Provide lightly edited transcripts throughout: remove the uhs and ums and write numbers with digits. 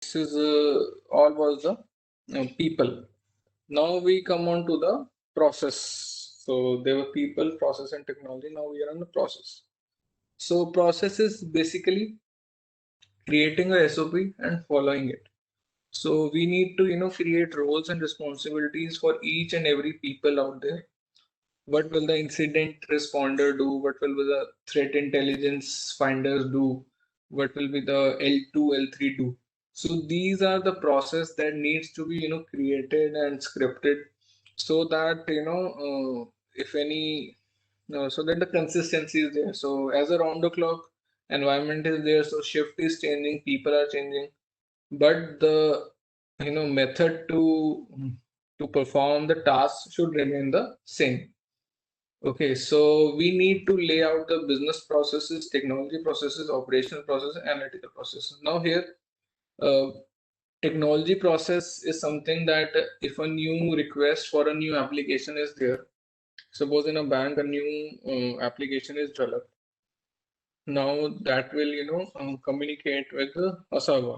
This is all was the people. Now we come on to the process. So there were people, process, and technology. Now we are on the process. So process is basically creating a SOP and following it. So we need to create roles and responsibilities for each and every people out there. What will the incident responder do? What will be the threat intelligence finders do? What will be the L2, L3 do? So these are the process that needs to be created and scripted so that if any so that the consistency is there. So as a round the clock environment is there, so shift is changing, people are changing, but the method to perform the task should remain the same. Okay, so we need to lay out the business processes, technology processes, operational processes, analytical processes. Now here, uh, technology process is something that if a new request for a new application is there, suppose in a bank a new application is developed. Now that will communicate with a server.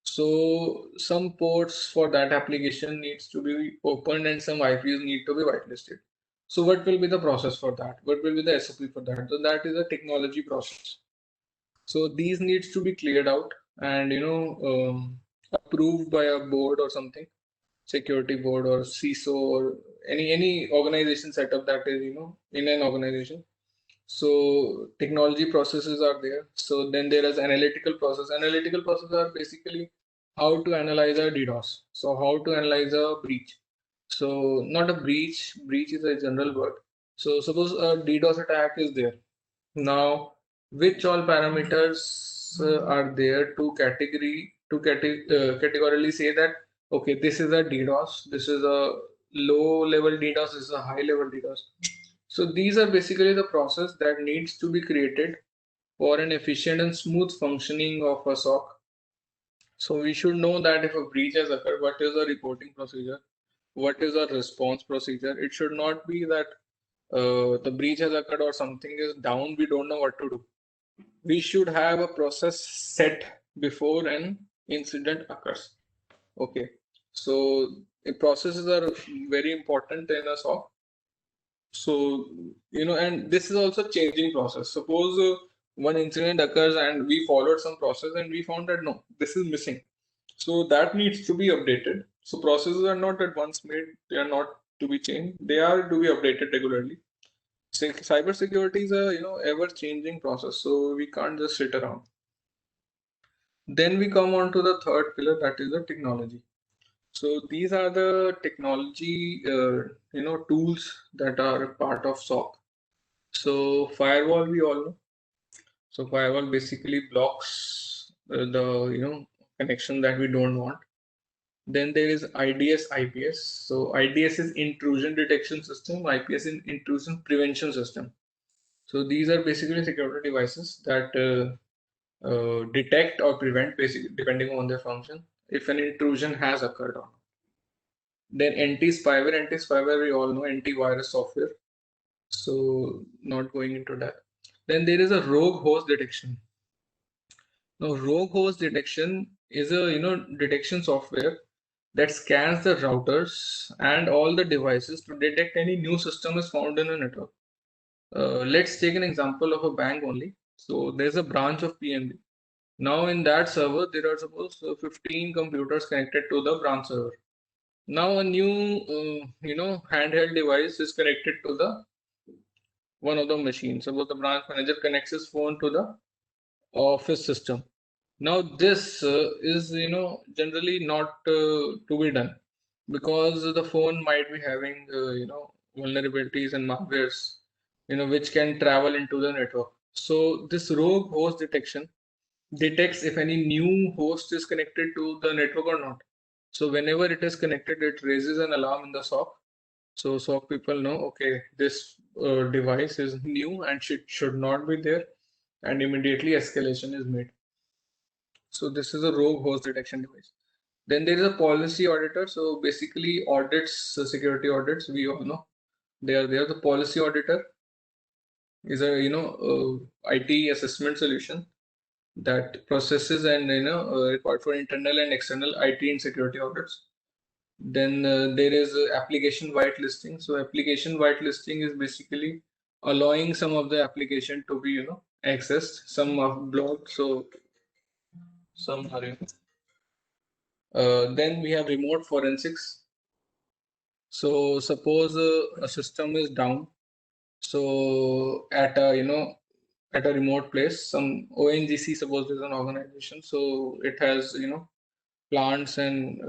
So some ports for that application needs to be opened and some IPs need to be whitelisted. So what will be the process for that? What will be the SOP for that? So that is a technology process. So these needs to be cleared out and approved by a board or something, security board or CISO or any organization setup that is in an organization. So technology processes are there. So then there is analytical process. Analytical processes are basically how to analyze a DDoS. So how to analyze a breach. So not a breach. Breach is a general word. So suppose a DDoS attack is there. Now, which all parameters are there to categorically say that okay, this is a DDoS, this is a low level DDoS, this is a high level DDoS. So these are basically the process that needs to be created for an efficient and smooth functioning of a SOC. So we should know that if a breach has occurred, what is the reporting procedure? What is the response procedure? It should not be that the breach has occurred or something is down, we don't know what to do. We should have a process set before an incident occurs. Okay, so processes are very important in a SOC. So, and this is also changing process. Suppose one incident occurs and we followed some process and we found that no, this is missing. So that needs to be updated. So processes are not at once made, they are not to be changed. They are to be updated regularly. Cybersecurity is a ever changing process, so we can't just sit around. Then we come on to the third pillar, that is the technology. So these are the technology tools that are part of SOC. So firewall we all know. So firewall basically blocks the connection that we don't want. Then there is IDS, IPS. So IDS is intrusion detection system. IPS is intrusion prevention system. So these are basically security devices that detect or prevent, basically depending on their function, if an intrusion has occurred or not. Then anti-spyware we all know, antivirus software. So not going into that. Then there is a rogue host detection. Now, rogue host detection is a detection software that scans the routers and all the devices to detect any new system is found in a network. Let's take an example of a bank only. So there's a branch of PNB. Now in that server, there are suppose 15 computers connected to the branch server. Now a new handheld device is connected to the one of the machines. Suppose the branch manager connects his phone to the office system. Now this is generally not to be done because the phone might be having vulnerabilities and malwares which can travel into the network. So this rogue host detection detects if any new host is connected to the network or not. So whenever it is connected, it raises an alarm in the SOC. So SOC people know, okay, this device is new and should not be there, and immediately escalation is made. So this is a rogue host detection device. Then there is a policy auditor. So basically audits, security audits, we all know they are there. The policy auditor is a IT assessment solution that processes and required for internal and external IT and security audits. Then there is application whitelisting. So application whitelisting is basically allowing some of the application to be accessed. Some are blocked, so some are then we have remote forensics. So suppose a system is down. So at a at a remote place, some ONGC, suppose is an organization. So it has plants and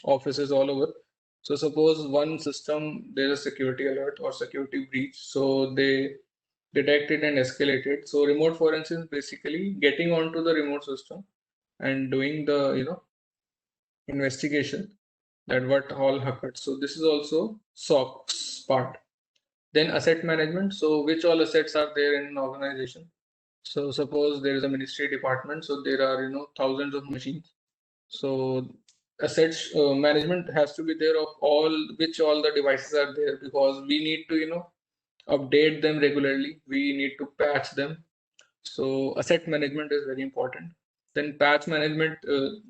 offices all over. So suppose one system there's a security alert or security breach. So they detect it and escalate it. So remote forensics is basically getting onto the remote system and doing the investigation that what all occurred. So this is also SOX part. Then asset management. So which all assets are there in an organization? So suppose there is a ministry department. So there are thousands of machines. So assets management has to be there of all all the devices are there, because we need to update them regularly. We need to patch them. So asset management is very important. Then patch management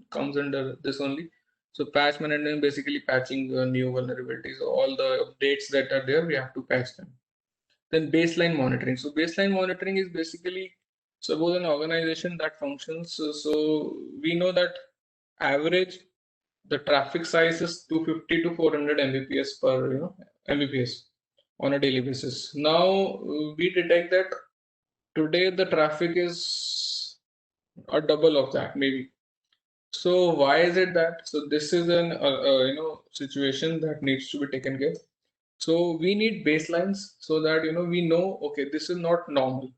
comes under this only. So patch management basically patching new vulnerabilities. All the updates that are there, we have to patch them. Then baseline monitoring. So baseline monitoring is basically, suppose an organization that functions. So we know that average the traffic size is 250 to 400 Mbps per Mbps on a daily basis. Now we detect that today the traffic is a double of that maybe. So why is it that? So this is an situation that needs to be taken care. So we need baselines so that we know, okay, this is not normal.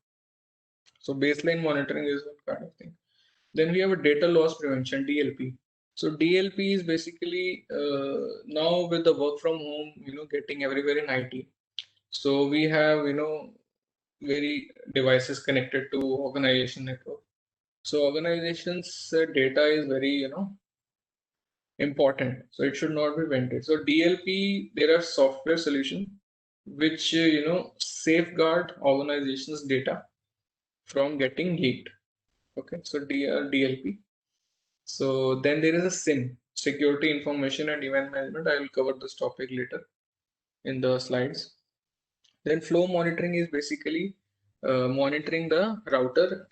So baseline monitoring is one kind of thing. Then we have a data loss prevention, DLP. So DLP is basically now with the work from home, getting everywhere in IT. So we have very devices connected to organization network. So organizations data is very important. So it should not be vented. So DLP, there are software solutions which safeguard organizations data from getting leaked. Okay, so DLP. So then there is a SIM, security information and event management. I will cover this topic later in the slides. Then flow monitoring is basically monitoring the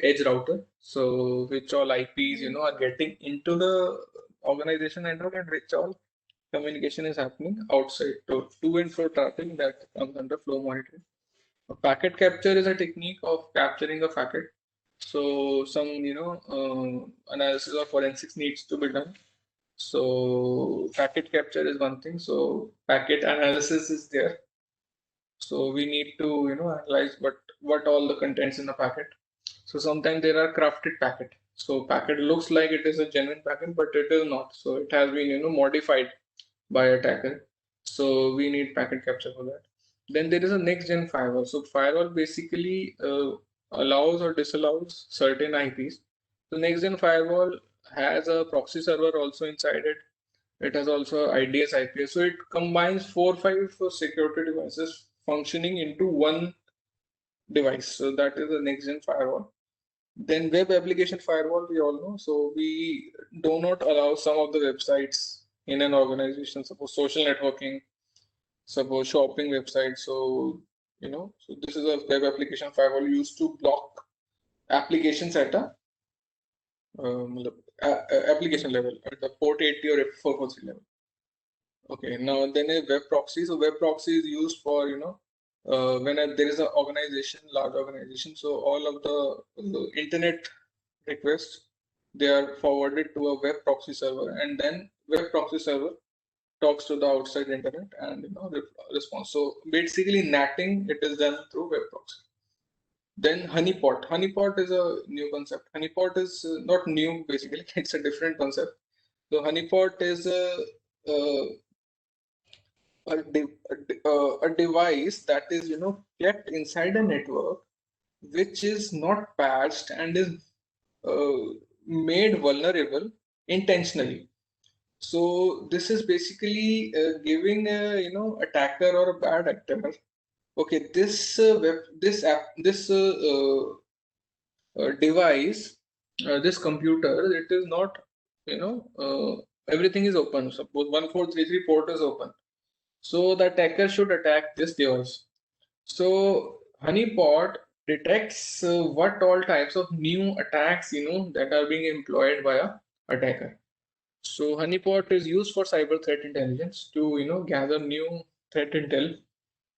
edge router. So which all IPs are getting into the organization network, and which all communication is happening outside. So to and fro traffic that comes under flow monitoring. A packet capture is a technique of capturing a packet. So some analysis or forensics needs to be done. So packet capture is one thing. So packet analysis is there. So we need to analyze what all the contents in the packet. So sometimes there are crafted packet. So packet looks like it is a genuine packet, but it is not. So it has been modified by attacker. So we need packet capture for that. Then there is a next gen firewall. So firewall basically allows or disallows certain IPs. So next gen firewall has a proxy server also inside it. It has also IDS, IPS. So it combines 4 or 5 security devices functioning into one device. So that is the next gen firewall. Then web application firewall, we all know. So we do not allow some of the websites in an organization, suppose social networking, suppose shopping websites. So, so this is a web application firewall used to block applications at application level at the port 80 or 443 level. Okay, now then a web proxy. So web proxy is used for, when there is an organization, large organization. So all of the internet requests, they are forwarded to a web proxy server, and then web proxy server talks to the outside internet and response. So basically NATing, it is done through web proxy. Then honeypot. Honeypot is a new concept. Honeypot is not new, basically. It's a different concept. So honeypot is a device that is kept inside a network which is not patched and is uh, made vulnerable intentionally. So this is basically giving a attacker or a bad actor, okay, this web this app this device, this computer, it is not, everything is open. Suppose 1433 port is open. So the attacker should attack this device. So honeypot detects what all types of new attacks, that are being employed by a attacker. So honeypot is used for cyber threat intelligence to, gather new threat intel,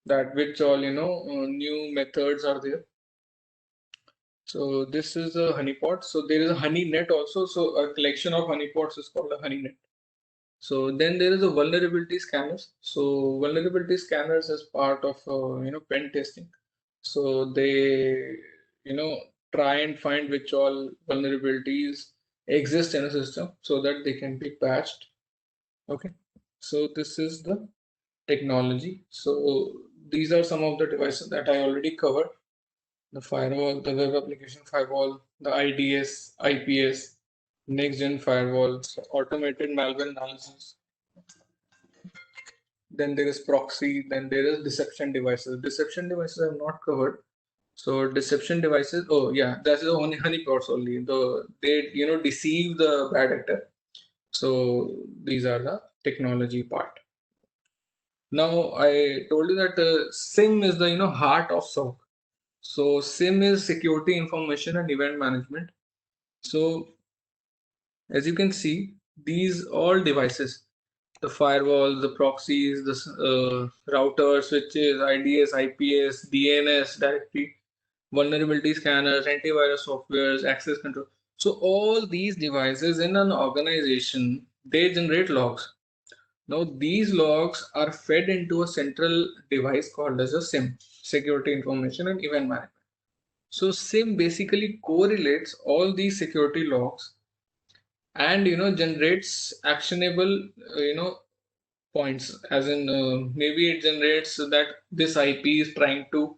that which all, new methods are there. So this is a honeypot. So there is a honeynet also. So a collection of honeypots is called a honeynet. So then there is a vulnerability scanners. So vulnerability scanners is part of pen testing. So they try and find which all vulnerabilities exist in a system so that they can be patched. Okay. So this is the technology. So these are some of the devices that I already covered: the firewall, the web application firewall, the IDS, IPS, next gen firewalls, automated malware analysis. Then there is proxy, then there is deception devices. Deception devices I have not covered. So deception devices, oh yeah, that's the only honeypots only. They deceive the bad actor. So these are the technology part. Now I told you that SIM is the heart of SOC. So SIM is security information and event management. So as you can see, these all devices, the firewalls, the proxies, the routers, switches, IDS, IPS, DNS, directory, vulnerability scanners, antivirus softwares, access control. So all these devices in an organization, they generate logs. Now these logs are fed into a central device called as a SIM, security information and event management. So SIM basically correlates all these security logs and generates actionable points, as in maybe it generates that this IP is trying to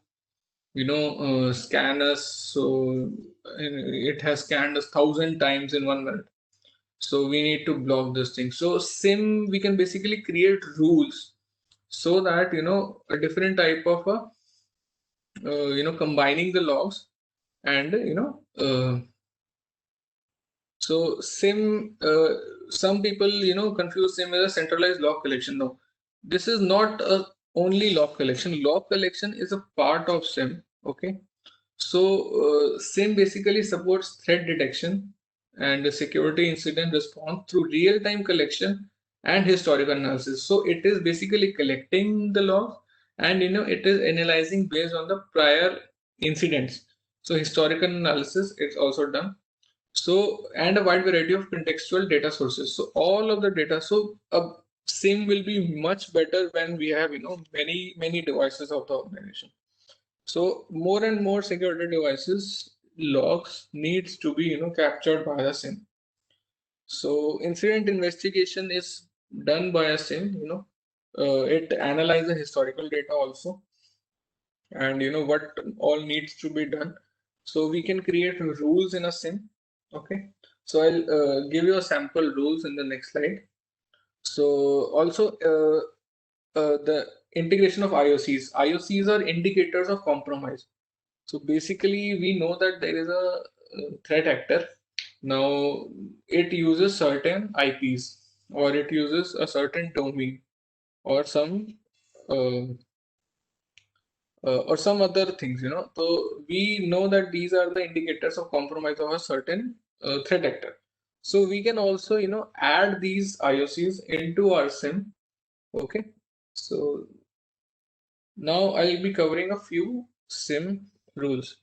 scan us. So it has scanned us 1,000 times in 1 minute, so we need to block this thing. So SIM, we can basically create rules so that a different type of combining the logs and so SIM, some people confuse SIM as a centralized log collection. No, this is not a only log collection. Log collection is a part of SIM. Okay, so SIM basically supports threat detection and security incident response through real-time collection and historical analysis. So it is basically collecting the logs and it is analyzing based on the prior incidents. So historical analysis is also done. So, and a wide variety of contextual data sources. So all of the data. So a SIM will be much better when we have many devices of the organization. So more and more security devices logs needs to be captured by the SIM. So incident investigation is done by a SIM. It analyzes historical data also, and what all needs to be done. So we can create rules in a SIM. Okay. So I'll give you a sample rules in the next slide. So also the integration of IOCs. IOCs are indicators of compromise. So basically, we know that there is a threat actor. Now, it uses certain IPs, or it uses a certain domain or some other things. So we know that these are the indicators of compromise of a certain threat actor. So we can also add these IOCs into our SIM. Okay. So now I'll be covering a few SIM rules.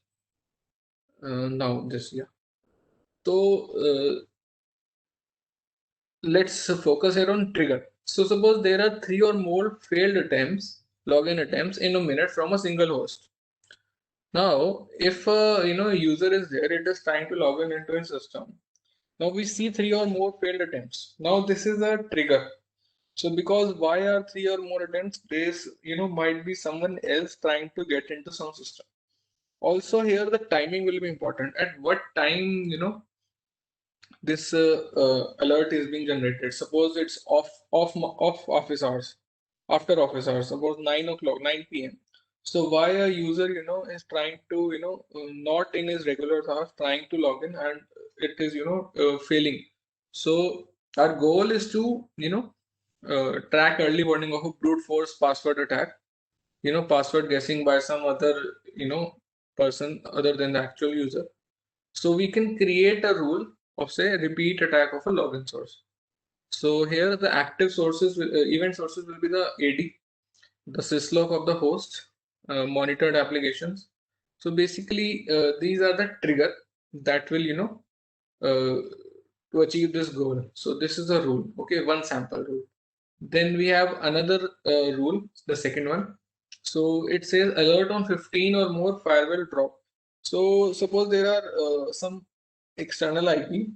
Now this, yeah. So let's focus here on trigger. So suppose there are 3 or more failed attempts, login attempts in a minute from a single host. Now, if a user is there, it is trying to log in into a system. Now we see 3 or more failed attempts. Now this is a trigger. So because why are 3 or more attempts? This might be someone else trying to get into some system. Also here the timing will be important. At what time this alert is being generated? Suppose it's off office hours, after office hours, suppose 9 o'clock, 9 p.m. So why a user, is trying to, not in his regular task, trying to log in and it is, failing. So our goal is to, track early warning of a brute force password attack, password guessing by some other, person other than the actual user. So we can create a rule of say repeat attack of a login source. So here the active sources, event sources will be the AD, the syslog of the host, monitored applications. So basically, these are the trigger that will, to achieve this goal. So this is a rule. Okay, one sample rule. Then we have another rule, the second one. So it says alert on 15 or more firewall drop. So suppose there are some external IP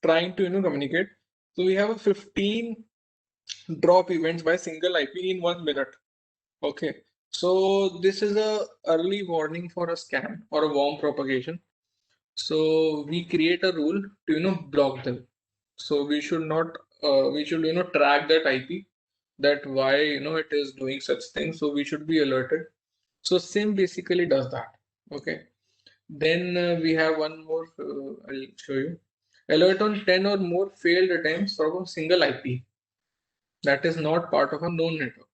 trying to communicate. So we have a 15 drop events by single IP in 1 minute. Okay, so this is a early warning for a scam or a worm propagation. So we create a rule to block them. So we should not we should track that IP, that why it is doing such things. So we should be alerted. So SIM basically does that. Okay. Then we have one more. I'll show you. Alert on 10 or more failed attempts from a single IP that is not part of a known network.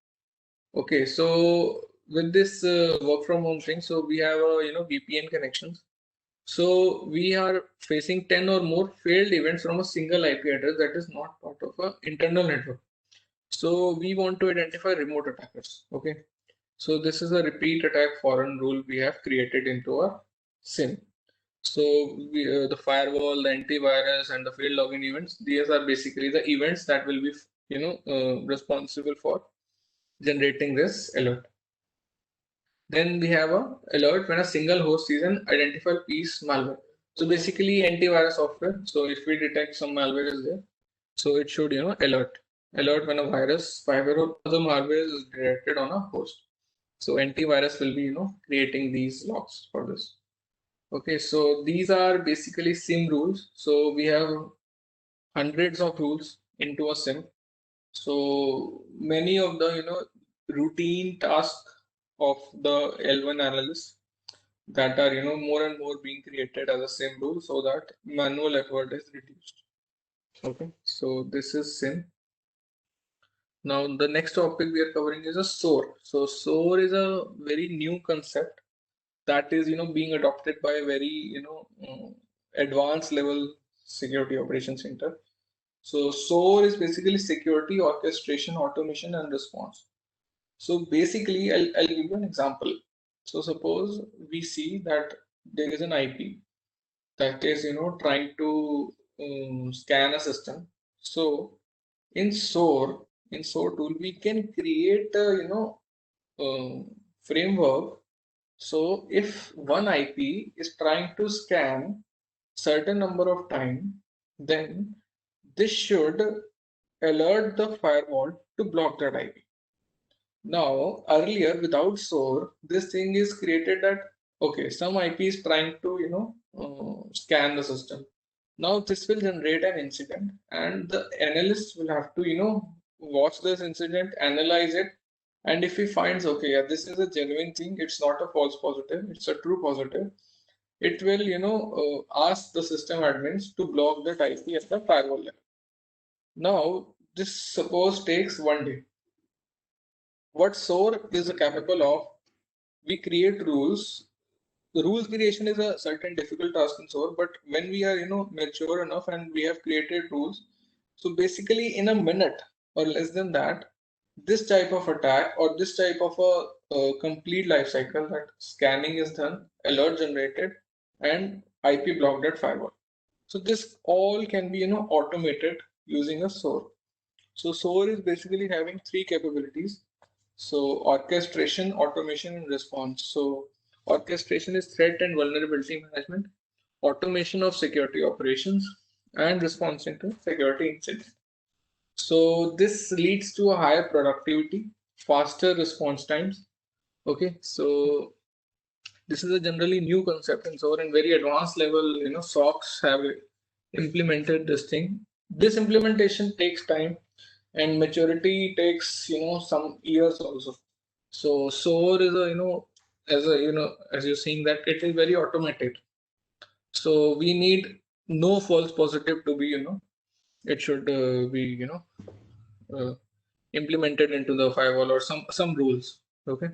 Okay, so with this work from home thing, so we have VPN connections. So we are facing 10 or more failed events from a single IP address that is not part of a internal network. So we want to identify remote attackers. Okay, so this is a repeat attack foreign rule we have created into our SIM. So the firewall, the antivirus, and the failed login events. These are basically the events that will be responsible for generating this alert. Then we have a alert when a single host sees an identified piece malware. So basically antivirus software. So if we detect some malware is there, so it should alert when a virus, spyware, or other malware is directed on a host. So antivirus will be creating these logs for this. Okay, so these are basically SIM rules. So we have hundreds of rules into a SIM. So many of the routine tasks of the L1 analyst that are more and more being created as a SIM rule so that manual effort is reduced. Okay, so this is SIM. Now the next topic we are covering is a SOAR. So SOAR is a very new concept that is being adopted by a very advanced level security operations center. So SOAR is basically security orchestration, automation, and response. So basically, I'll give you an example. So suppose we see that there is an IP that is, trying to scan a system. So in SOAR, in SOAR tool, we can create a, framework. So if one IP is trying to scan certain number of time, then this should alert the firewall to block that IP. Now, earlier without SOAR, this thing is created that okay, some IP is trying to scan the system. Now this will generate an incident, and the analyst will have to watch this incident, analyze it, and if he finds okay, yeah, this is a genuine thing, it's not a false positive, it's a true positive. It will ask the system admins to block that IP at the firewall level. Now this suppose takes 1 day. What SOAR is capable of, we create rules. The rules creation is a certain difficult task in SOAR, but when we are mature enough and we have created rules, so basically in a minute or less than that, this type of attack or this type of a complete life cycle, that scanning is done, alert generated, and IP blocked at firewall. So this all can be automated using a SOAR. So SOAR is basically having three capabilities. So orchestration, automation, and response. So orchestration is threat and vulnerability management, automation of security operations, and responding to security incidents. So this leads to a higher productivity, faster response times. Okay, so this is a generally new concept, and so in very advanced level, SOCs have implemented this thing. This implementation takes time, and maturity takes some years also. So SOAR is a as a, as you're seeing that it is very automated. So we need no false positive to be, it should be, uh, implemented into the firewall or some rules. Okay.